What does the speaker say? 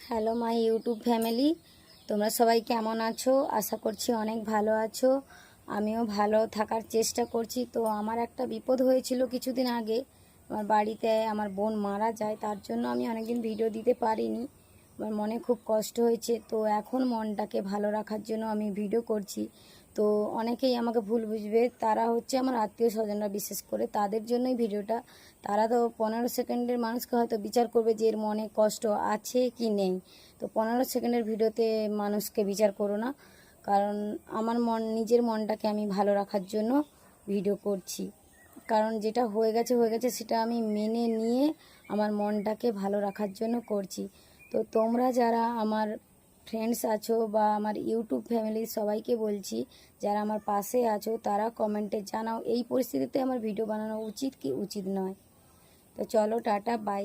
Hello my YouTube family, তোমরা সবাই কেমন আছো? আশা করছি অনেক ভালো আছো। আমিও ভালো থাকার চেষ্টা করছি। তো আমার একটা বিপদ হয়েছিল কিছুদিন আগে। আমার বাড়িতে আমার বোন মারা যায়, তার জন্য আমি অনেকদিন ভিডিও দিতে পারিনি। আমার মনে খুব কষ্ট হয়েছে। তো এখন মনটাকে ভালো রাখার জন্য আমি ভিডিও করছি। তো অনেকেই আমাকে ভুল বুঝবে, তারা হচ্ছে আমার আত্মীয় স্বজনরা, বিশেষ করে তাদের জন্যই ভিডিওটা। তারা তো 15 সেকেন্ডের মানুষকে হয়তো বিচার করবে যে এর মনে কষ্ট আছে কি নেই। তো 15 সেকেন্ডের ভিডিওতে মানুষকে বিচার করো না, কারণ আমার নিজের মনটাকে আমি ভালো রাখার জন্য ভিডিও করছি। কারণ যেটা হয়ে গেছে হয়ে গেছে, সেটা আমি মেনে নিয়ে আমার মনটাকে ভালো রাখার জন্য করছি। তো তোমরা যারা আমার ফ্রেন্ডস আছো বা আমার ইউটিউব ফ্যামিলির সবাইকে বলছি, যারা আমার পাশে আছো, তারা কমেন্টে জানাও এই পরিস্থিতিতে আমার ভিডিও বানানো উচিত কি উচিত নয়। তো চলো, টাটা, বাই।